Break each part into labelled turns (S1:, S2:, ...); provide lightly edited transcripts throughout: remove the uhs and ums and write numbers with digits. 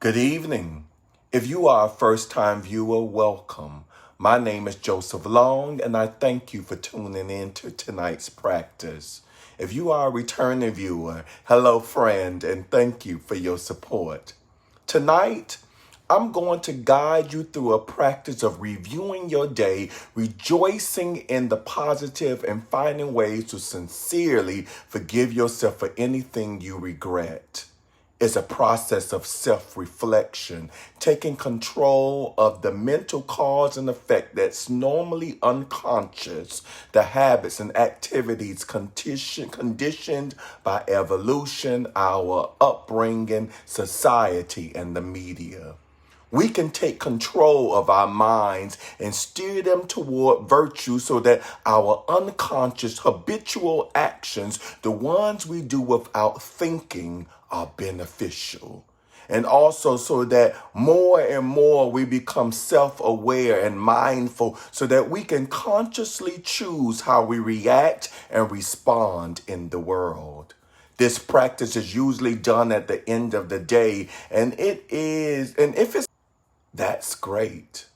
S1: Good evening. If you are a first-time viewer, welcome. My name is Joseph Long, and I thank you for tuning in to tonight's practice. If you are a returning viewer, hello friend, and thank you for your support. Tonight, I'm going to guide you through a practice of reviewing your day, rejoicing in the positive, and finding ways to sincerely forgive yourself for anything you regret. It's a process of self-reflection, taking control of the mental cause and effect that's normally unconscious, the habits and activities conditioned by evolution, our upbringing, society, and the media. We can take control of our minds and steer them toward virtue so that our unconscious habitual actions, the ones we do without thinking, are beneficial. And also so that more and more we become self-aware and mindful so that we can consciously choose how we react and respond in the world. This practice is usually done at the end of the day, and if it's that's great.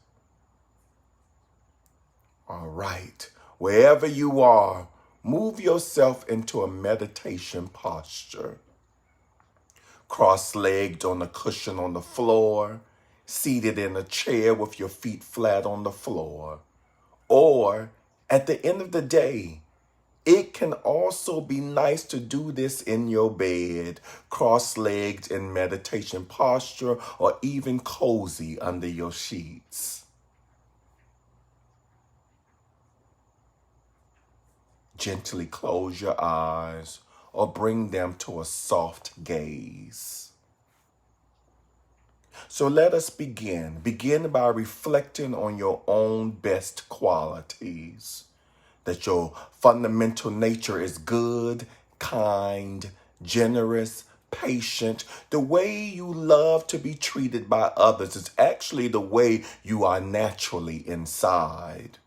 S1: All right. Wherever you are, move yourself into a meditation posture. Cross-legged on a cushion on the floor, seated in a chair with your feet flat on the floor. Or, at the end of the day, it can also be nice to do this in your bed, cross-legged in meditation posture, or even cozy under your sheets. Gently close your eyes or bring them to a soft gaze. So let us begin. Begin by reflecting on your own best qualities. That your fundamental nature is good, kind, generous, patient. The way you love to be treated by others is actually the way you are naturally inside.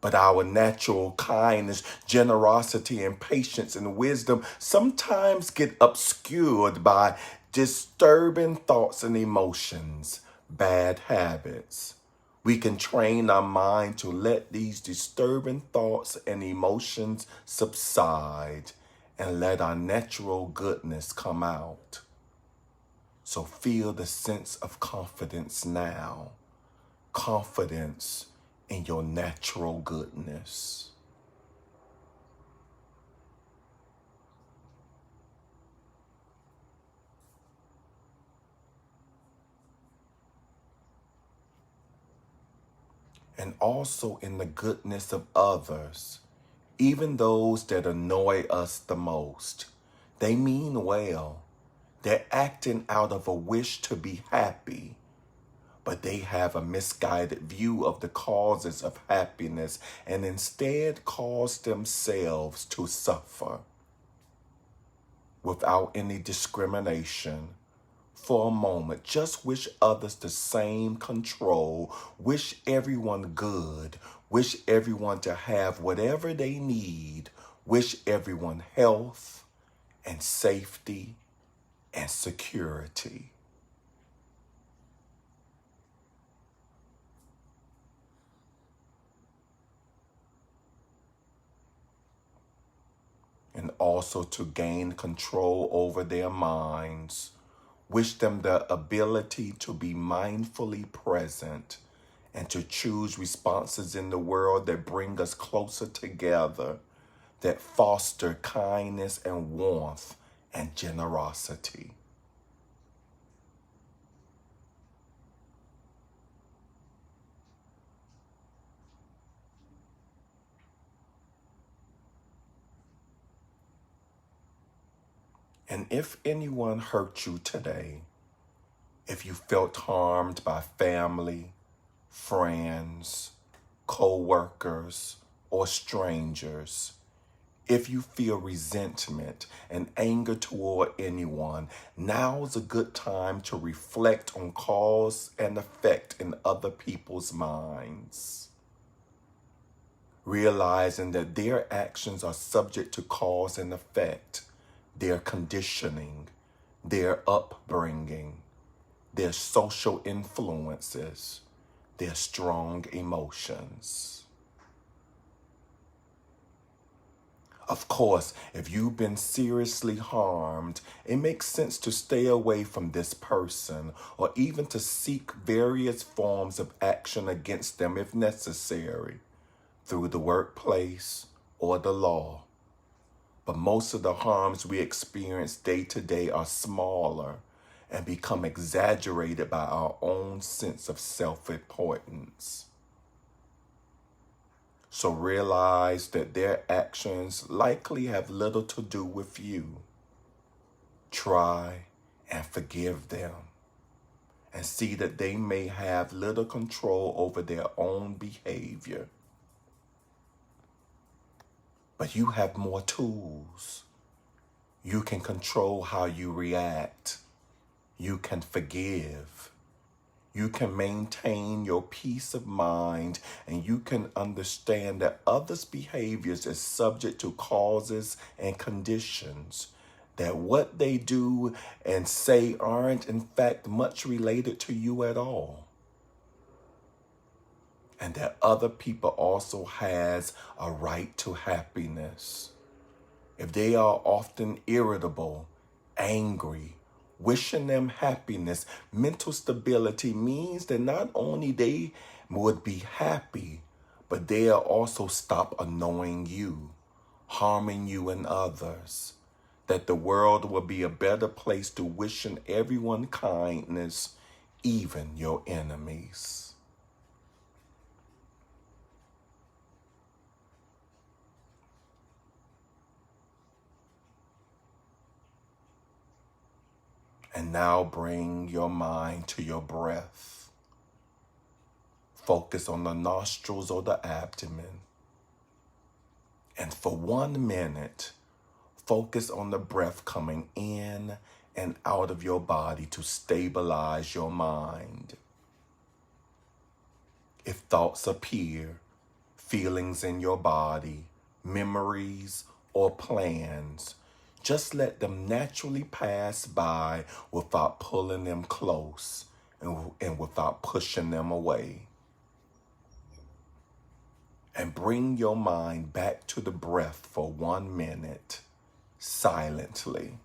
S1: But our natural kindness, generosity, and patience and wisdom sometimes get obscured by disturbing thoughts and emotions, bad habits. We can train our mind to let these disturbing thoughts and emotions subside and let our natural goodness come out. So feel the sense of confidence now. Confidence in your natural goodness. And also in the goodness of others, even those that annoy us the most. They mean well. They're acting out of a wish to be happy, but they have a misguided view of the causes of happiness and instead cause themselves to suffer. Without any discrimination, for a moment, just wish others the same control, wish everyone good, wish everyone to have whatever they need, wish everyone health and safety and security. And also to gain control over their minds. Wish them the ability to be mindfully present and to choose responses in the world that bring us closer together, that foster kindness and warmth and generosity. And if anyone hurt you today, if you felt harmed by family, friends, co-workers, or strangers, if you feel resentment and anger toward anyone, now's a good time to reflect on cause and effect in other people's minds. Realizing that their actions are subject to cause and effect, their conditioning, their upbringing. their social influences, their strong emotions. Of course, if you've been seriously harmed, it makes sense to stay away from this person or even to seek various forms of action against them if necessary, through the workplace or the law. But most of the harms we experience day to day are smaller and become exaggerated by our own sense of self-importance. So realize that their actions likely have little to do with you. Try and forgive them and see that they may have little control over their own behavior. But you have more tools. You can control how you react. You can forgive. You can maintain your peace of mind, and you can understand that others' behaviors is subject to causes and conditions, that what they do and say aren't in fact much related to you at all, and that other people also has a right to happiness. If they are often irritable, angry, wishing them happiness, mental stability means that not only they would be happy, but they'll also stop annoying you, harming you and others. That the world will be a better place to wishing everyone kindness, even your enemies. And now bring your mind to your breath. Focus on the nostrils or the abdomen. And for 1 minute, focus on the breath coming in and out of your body to stabilize your mind. If thoughts appear, feelings in your body, memories, or plans, just let them naturally pass by without pulling them close and without pushing them away. And bring your mind back to the breath for 1 minute, silently.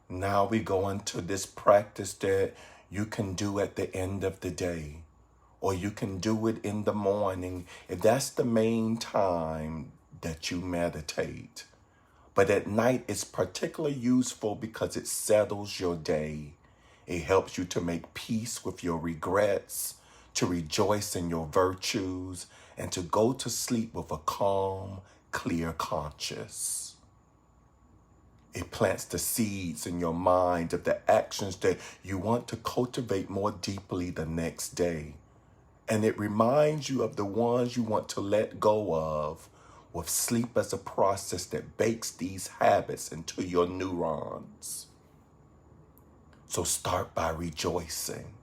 S1: Now we go into this practice that you can do at the end of the day, or you can do it in the morning if that's the main time that you meditate. But at night, it's particularly useful because it settles your day. It helps you to make peace with your regrets, to rejoice in your virtues, and to go to sleep with a calm, clear conscience. It plants the seeds in your mind of the actions that you want to cultivate more deeply the next day. And it reminds you of the ones you want to let go of, with sleep as a process that bakes these habits into your neurons. So start by rejoicing,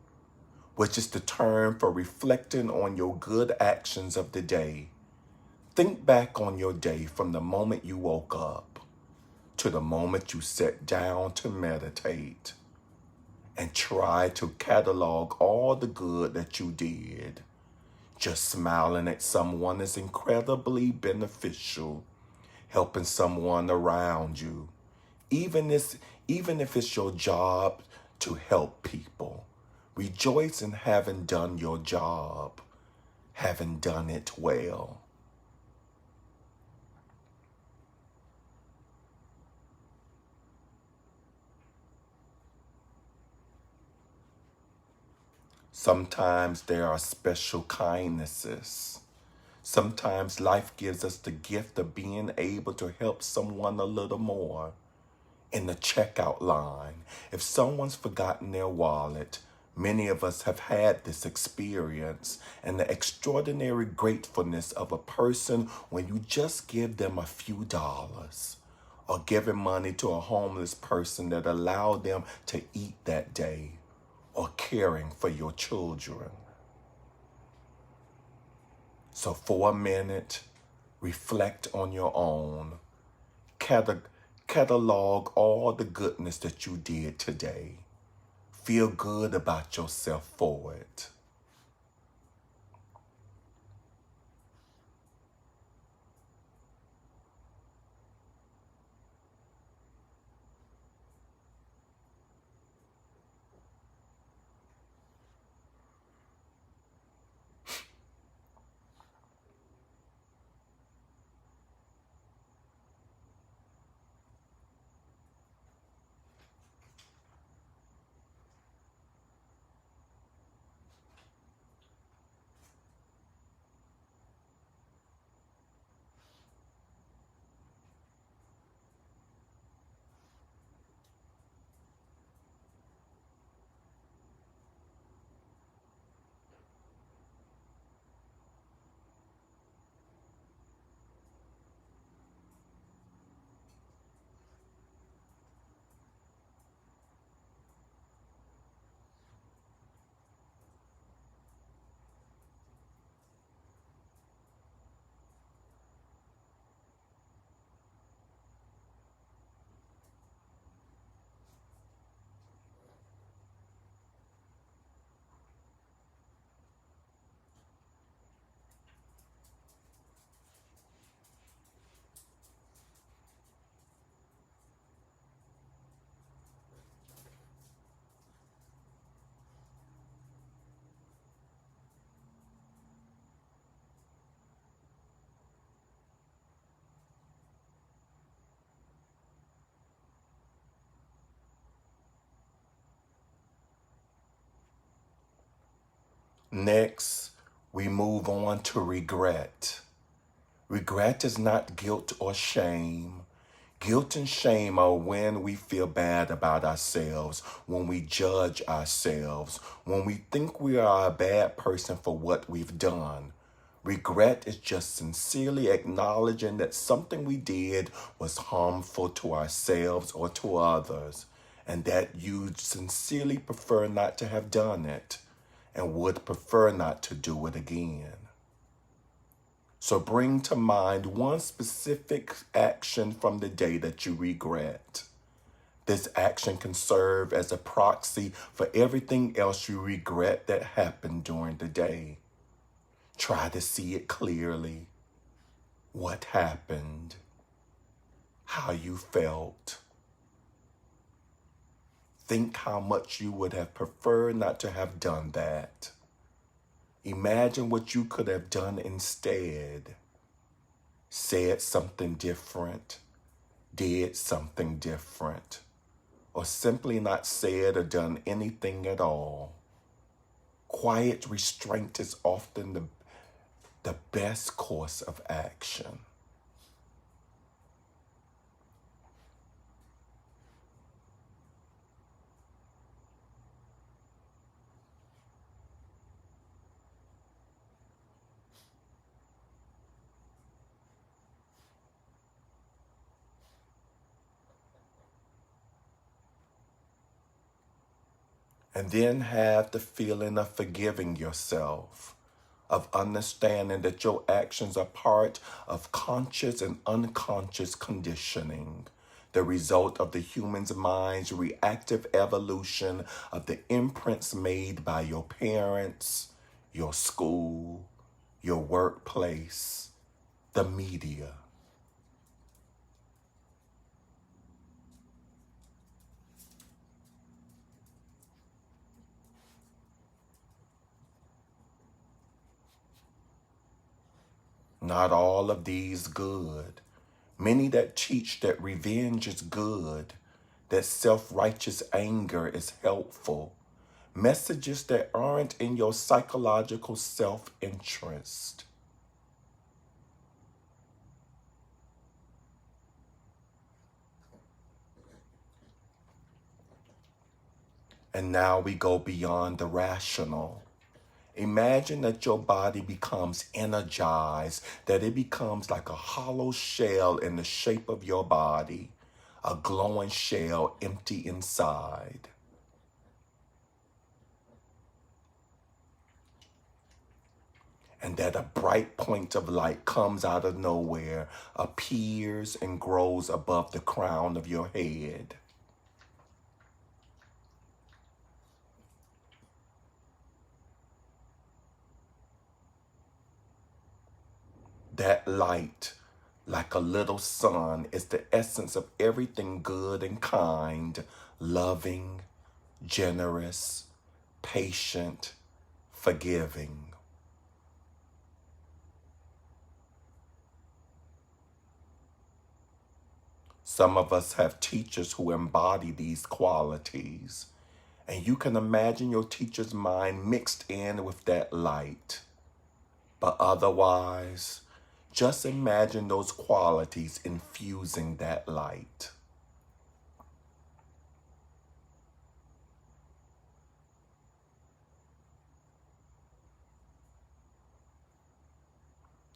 S1: which is the term for reflecting on your good actions of the day. Think back on your day from the moment you woke up to the moment you sat down to meditate, and try to catalog all the good that you did. Just smiling at someone is incredibly beneficial, helping someone around you, even if it's your job to help people. Rejoice in having done your job, having done it well. Sometimes there are special kindnesses. Sometimes life gives us the gift of being able to help someone a little more. In the checkout line, if someone's forgotten their wallet, many of us have had this experience, and the extraordinary gratefulness of a person when you just give them a few dollars, or giving money to a homeless person that allowed them to eat that day, or caring for your children. So for a minute, reflect on your own. Catalog all the goodness that you did today. Feel good about yourself for it. Next, we move on to regret. Regret is not guilt or shame. Guilt and shame are when we feel bad about ourselves, when we judge ourselves, when we think we are a bad person for what we've done. Regret is just sincerely acknowledging that something we did was harmful to ourselves or to others, and that you sincerely prefer not to have done it and would prefer not to do it again. So bring to mind one specific action from the day that you regret. This action can serve as a proxy for everything else you regret that happened during the day. Try to see it clearly. What happened? How you felt? Think how much you would have preferred not to have done that. Imagine what you could have done instead. Said something different, did something different, or simply not said or done anything at all. Quiet restraint is often the best course of action. And then have the feeling of forgiving yourself, of understanding that your actions are part of conscious and unconscious conditioning, the result of the human's mind's reactive evolution of the imprints made by your parents, your school, your workplace, the media. Not all of these good. Many that teach that revenge is good, that self-righteous anger is helpful. Messages that aren't in your psychological self-interest. And now we go beyond the rational. Imagine that your body becomes energized, that it becomes like a hollow shell in the shape of your body, a glowing shell empty inside. And that a bright point of light comes out of nowhere, appears and grows above the crown of your head. That light, like a little sun, is the essence of everything good and kind, loving, generous, patient, forgiving. Some of us have teachers who embody these qualities, and you can imagine your teacher's mind mixed in with that light. But otherwise, just imagine those qualities infusing that light.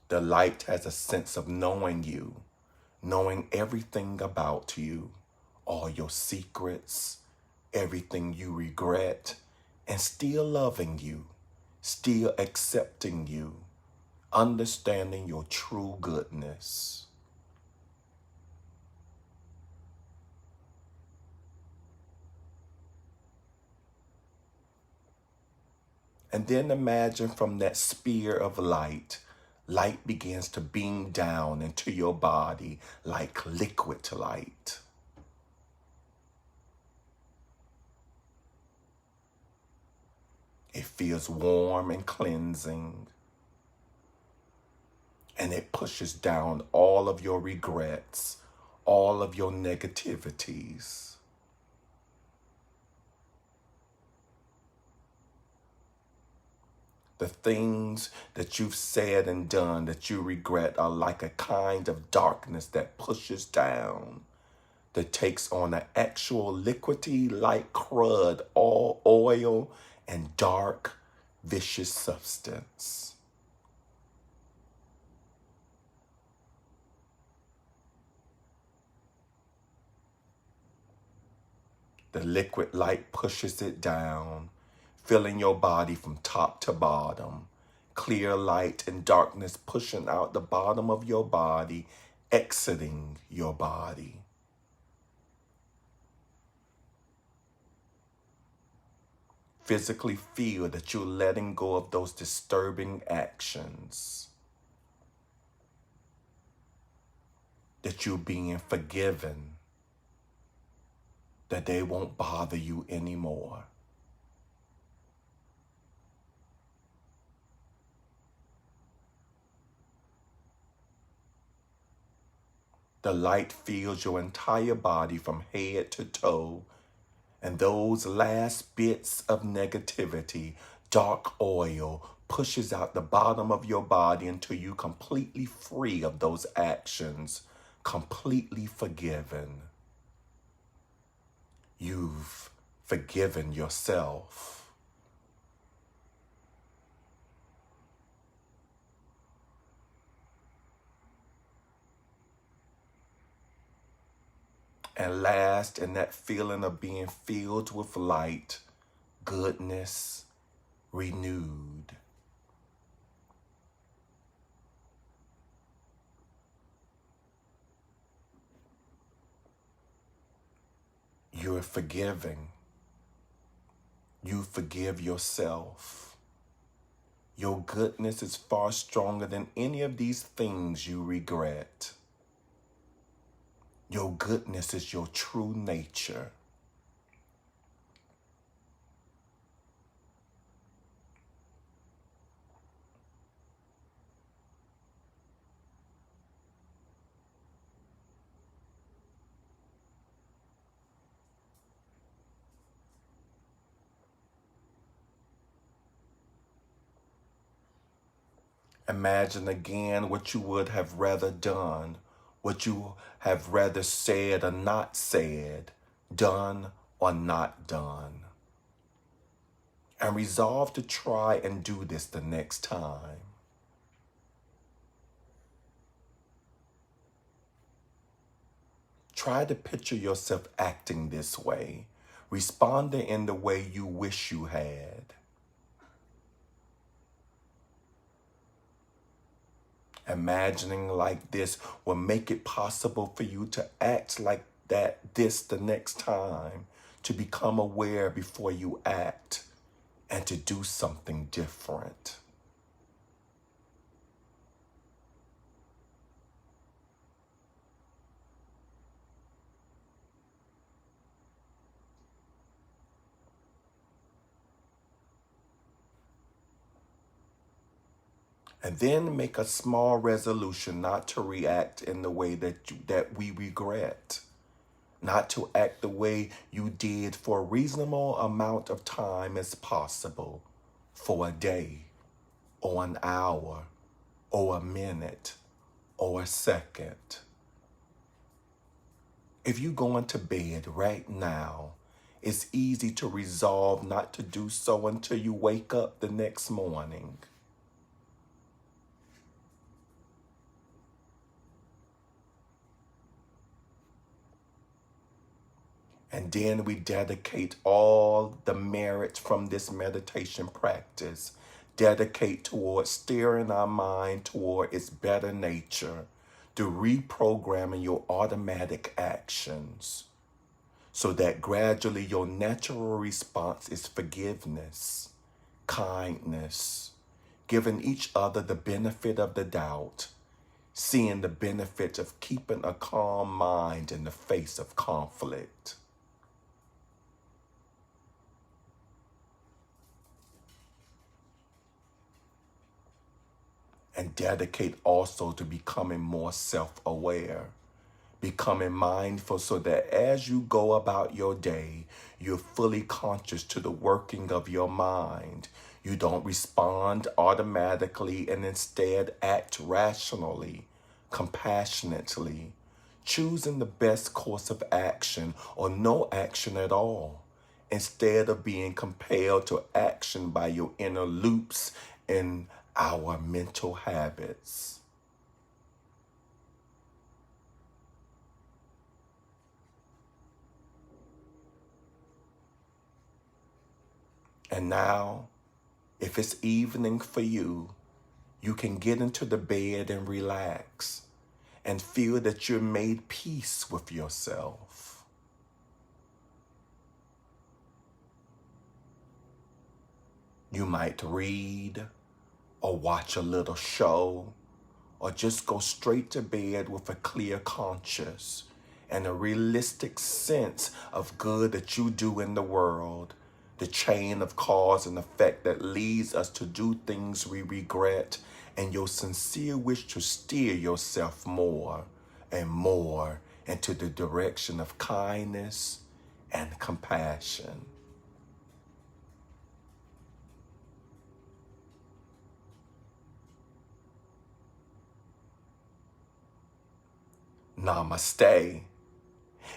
S1: The light has a sense of knowing you, knowing everything about you, all your secrets, everything you regret, and still loving you, still accepting you, understanding your true goodness. And then imagine from that spear of light, light begins to beam down into your body like liquid light. It feels warm and cleansing, and it pushes down all of your regrets, all of your negativities. The things that you've said and done that you regret are like a kind of darkness that pushes down, that takes on an actual liquidy like crud, all oil and dark, vicious substance. The liquid light pushes it down, filling your body from top to bottom. Clear light and darkness pushing out the bottom of your body, exiting your body. Physically feel that you're letting go of those disturbing actions, that you're being forgiven, that they won't bother you anymore. The light fills your entire body from head to toe, and those last bits of negativity, Dark oil pushes out the bottom of your body until you're completely free of those actions, completely forgiven. You've forgiven yourself. And last, in that feeling of being filled with light, goodness, renewed. You're forgiving. You forgive yourself. Your goodness is far stronger than any of these things you regret. Your goodness is your true nature. Imagine again what you would have rather done, what you have rather said or not said, done or not done. And resolve to try and do this the next time. Try to picture yourself acting this way, responding in the way you wish you had. Imagining like this will make it possible for you to act like this the next time, to become aware before you act, and to do something different. And then make a small resolution not to react in the way that we regret. Not to act the way you did for a reasonable amount of time as possible. For a day, or an hour, or a minute, or a second. If you're going to bed right now, it's easy to resolve not to do so until you wake up the next morning. And then we dedicate all the merit from this meditation practice, dedicate towards steering our mind toward its better nature, to reprogramming your automatic actions, so that gradually your natural response is forgiveness, kindness, giving each other the benefit of the doubt, seeing the benefit of keeping a calm mind in the face of conflict. And dedicate also to becoming more self-aware, becoming mindful so that as you go about your day, you're fully conscious to the working of your mind. You don't respond automatically and instead act rationally, compassionately, choosing the best course of action or no action at all, instead of being compelled to action by your inner loops and our mental habits. And now, if it's evening for you, you can get into the bed and relax and feel that you're made peace with yourself. You might read or watch a little show, or just go straight to bed with a clear conscience and a realistic sense of good that you do in the world, the chain of cause and effect that leads us to do things we regret, and your sincere wish to steer yourself more and more into the direction of kindness and compassion. Namaste.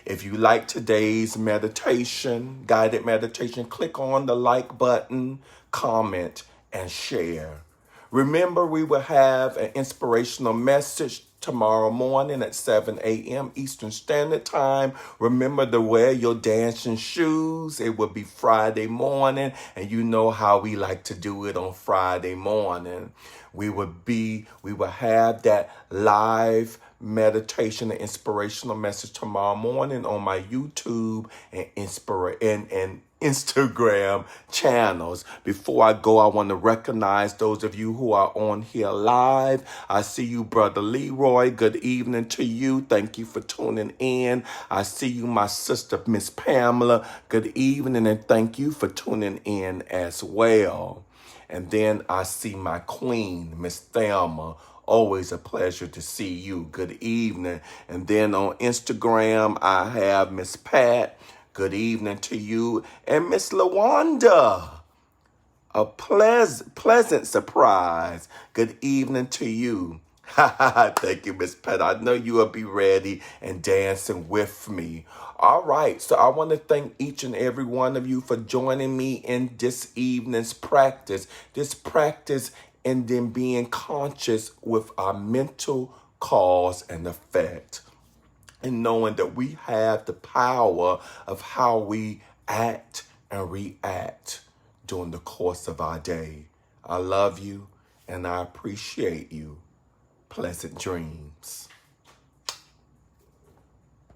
S1: If you like today's meditation, guided meditation, click on the like button, comment, and share. Remember, we will have an inspirational message tomorrow morning at 7 a.m. Eastern Standard Time. Remember to wear your dancing shoes. It will be Friday morning, and you know how we like to do it on Friday morning. We will have that live meditation and inspirational message tomorrow morning on my YouTube and Instagram channels. Before I go, I want to recognize those of you who are on here live. I see you, Brother Leroy. Good evening to you. Thank you for tuning in. I see you, my sister, Miss Pamela. Good evening, and thank you for tuning in as well. And then I see my queen, Miss Thelma. Always a pleasure to see you. Good evening. And then on Instagram, I have Miss Pat. Good evening to you. And Miss LaWanda. A pleasant surprise. Good evening to you. Thank you, Miss Pat. I know you will be ready and dancing with me. All right, so I want to thank each and every one of you for joining me in this evening's practice. This practice and then being conscious with our mental cause and effect. And knowing that we have the power of how we act and react during the course of our day. I love you and I appreciate you. Pleasant dreams.